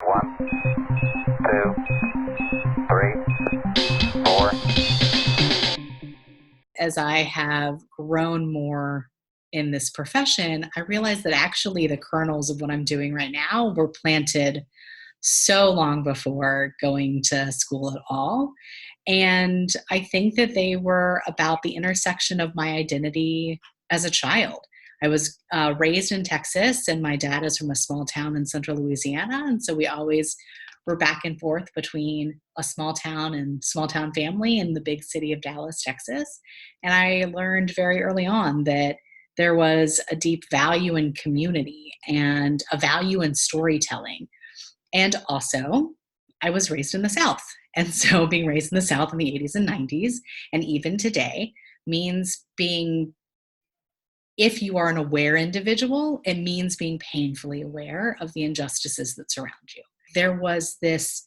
One, two, three, four. As I have grown more in this profession, I realized that actually the kernels of what I'm doing right now were planted so long before going to school at all. And I think that they were about the intersection of my identity as a child. I was raised in Texas, and my dad is from a small town in central Louisiana. And so we always were back and forth between a small town and small town family in the big city of Dallas, Texas. And I learned very early on that there was a deep value in community and a value in storytelling. And also, I was raised in the South. And so being raised in the South in the 80s and 90s, and even today, means being, if you are an aware individual, it means being painfully aware of the injustices that surround you. There was this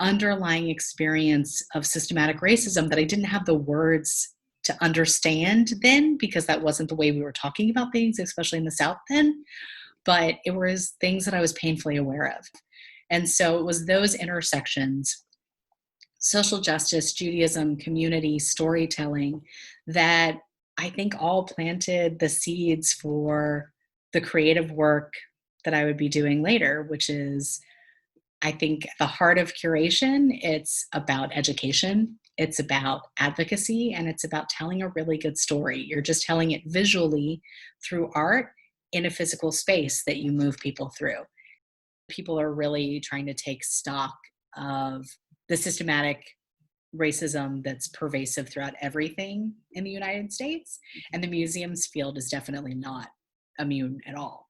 underlying experience of systematic racism that I didn't have the words to understand then, because that wasn't the way we were talking about things, especially in the South then. But it was things that I was painfully aware of. And so it was those intersections, social justice, Judaism, community, storytelling, that I think all planted the seeds for the creative work that I would be doing later, which is, I think, at the heart of curation. It's about education, it's about advocacy, and it's about telling a really good story. You're just telling it visually through art in a physical space that you move people through. People are really trying to take stock of the systematic racism that's pervasive throughout everything in the United States. And the museums field is definitely not immune at all.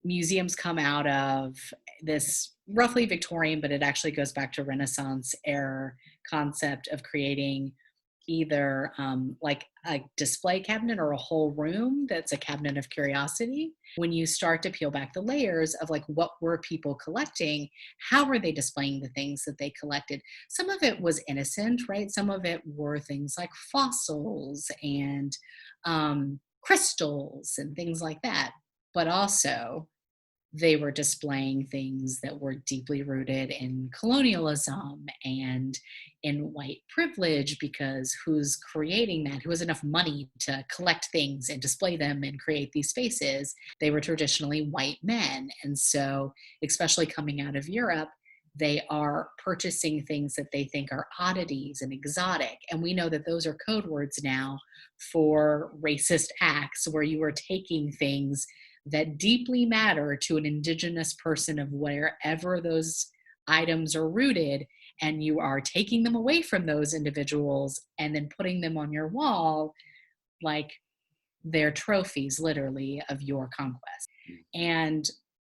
Museums come out of this roughly Victorian, but it actually goes back to Renaissance era concept of creating either like a display cabinet or a whole room that's a cabinet of curiosity. When you start to peel back the layers of like, what were people collecting? How were they displaying the things that they collected? Some of it was innocent, right? Some of it were things like fossils and crystals and things like that. But also, they were displaying things that were deeply rooted in colonialism and in white privilege, because who's creating that? Who has enough money to collect things and display them and create these spaces? They were traditionally white men. And so, especially coming out of Europe, they are purchasing things that they think are oddities and exotic. And we know that those are code words now for racist acts, where you are taking things that deeply matter to an indigenous person of wherever those items are rooted, and you are taking them away from those individuals and then putting them on your wall like they're trophies, literally, of your conquest. And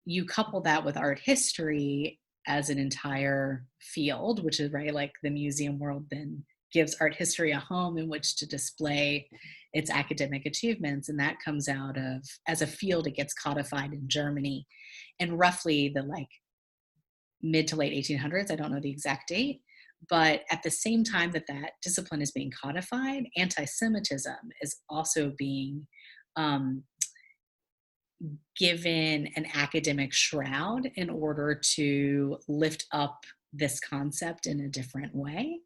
you couple that with art history as an entire field, which is right, like the museum world then gives art history a home in which to display its academic achievements. And that comes out of, as a field, it gets codified in Germany in roughly the like mid to late 1800s. I don't know the exact date, but at the same time that that discipline is being codified, anti-Semitism is also being given an academic shroud in order to lift up this concept in a different way.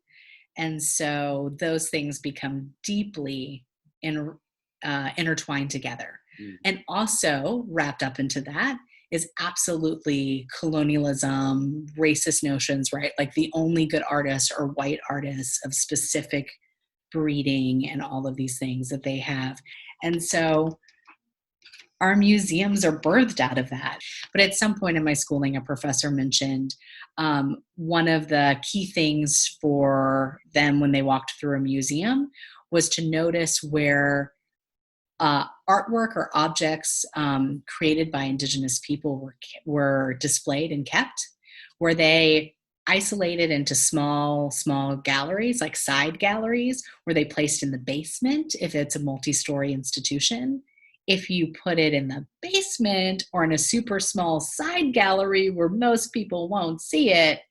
And so those things become deeply intertwined together. And also wrapped up into that is absolutely colonialism, racist notions, right? Like the only good artists are white artists of specific breeding and all of these things that they have. And so our museums are birthed out of that. But at some point in my schooling, a professor mentioned one of the key things for them when they walked through a museum was to notice where artwork or objects created by Indigenous people were displayed and kept. Were they isolated into small galleries, like side galleries? Were they placed in the basement if it's a multi-story institution? If you put it in the basement or in a super small side gallery where most people won't see it,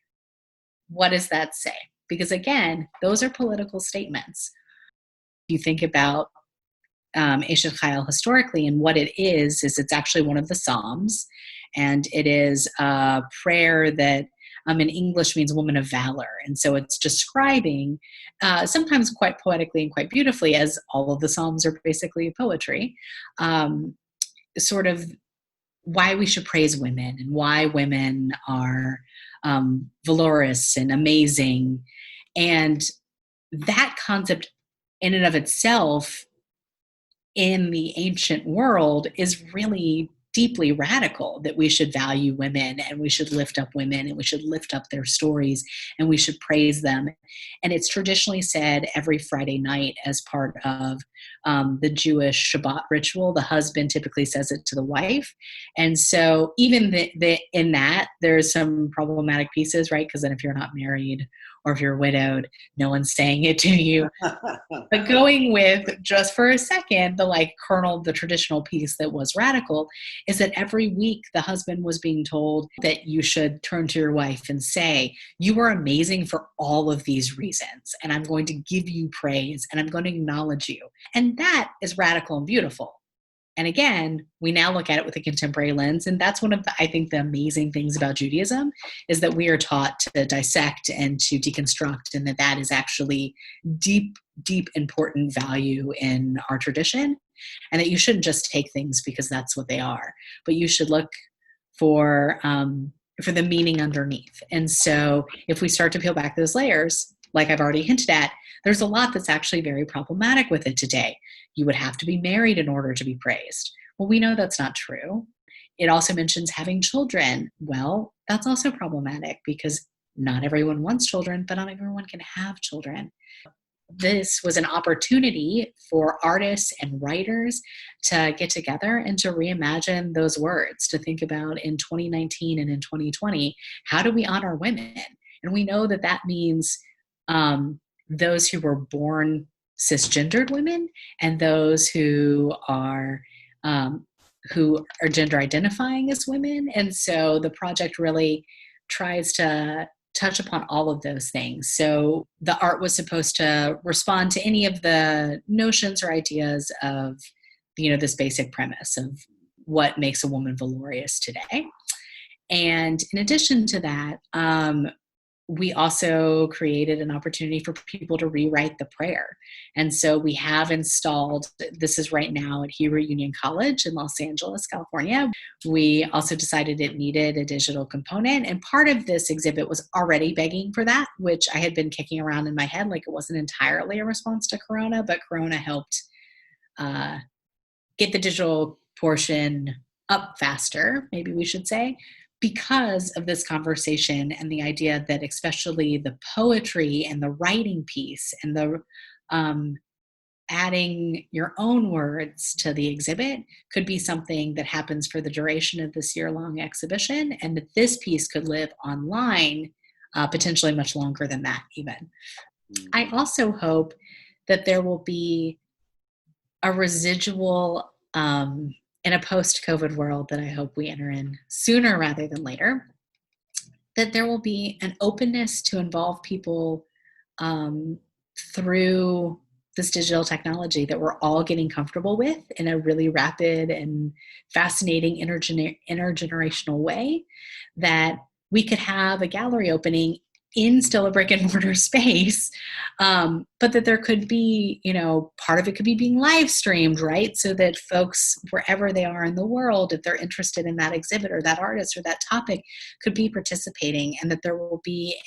what does that say? Because again, those are political statements. You think about Eshet Chayil historically, and what it is it's actually one of the Psalms, And it is a prayer that in English means woman of valor. And so it's describing, sometimes quite poetically and quite beautifully, as all of the Psalms are basically poetry, sort of why we should praise women and why women are valorous and amazing. And that concept in and of itself in the ancient world is really deeply radical, that we should value women and we should lift up women and we should lift up their stories and we should praise them. And it's traditionally said every Friday night as part of the Jewish Shabbat ritual. The husband typically says it to the wife. And so even in that, there's some problematic pieces, right? Because then if you're not married or if you're widowed, no one's saying it to you. But going with, just for a second, the traditional piece that was radical, is that every week the husband was being told that you should turn to your wife and say, you are amazing for all of these reasons, and I'm going to give you praise, and I'm going to acknowledge you. And that is radical and beautiful. And again, we now look at it with a contemporary lens. And that's one of the, I think, the amazing things about Judaism, is that we are taught to dissect and to deconstruct, and that is actually deep, deep, important value in our tradition. And that you shouldn't just take things because that's what they are, but you should look for the meaning underneath. And so if we start to peel back those layers, like I've already hinted at, there's a lot that's actually very problematic with it today. You would have to be married in order to be praised. Well, we know that's not true. It also mentions having children. Well, that's also problematic because not everyone wants children, but not everyone can have children. This was an opportunity for artists and writers to get together and to reimagine those words, to think about in 2019 and in 2020, how do we honor women? And we know that that means those who were born cisgendered women and those who are gender identifying as women. And so the project really tries to touch upon all of those things. So the art was supposed to respond to any of the notions or ideas of, this basic premise of what makes a woman valorous today. And in addition to that, we also created an opportunity for people to rewrite the prayer. And so we have installed, this is right now at Hebrew Union College in Los Angeles, California. We also decided it needed a digital component. And part of this exhibit was already begging for that, which I had been kicking around in my head like it wasn't entirely a response to Corona, but Corona helped get the digital portion up faster, maybe we should say, because of this conversation and the idea that especially the poetry and the writing piece and the adding your own words to the exhibit could be something that happens for the duration of this year-long exhibition, and that this piece could live online potentially much longer than that even. I also hope that there will be a residual in a post-COVID world that I hope we enter in sooner rather than later, that there will be an openness to involve people through this digital technology that we're all getting comfortable with in a really rapid and fascinating intergenerational way, that we could have a gallery opening in still a brick and mortar space, but that there could be, part of it could be being live streamed, right? So that folks, wherever they are in the world, if they're interested in that exhibit or that artist or that topic, could be participating, and that there will be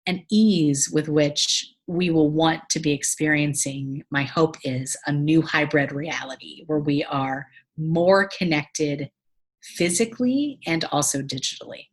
an ease with which we will want to be experiencing, my hope is, a new hybrid reality where we are more connected physically and also digitally.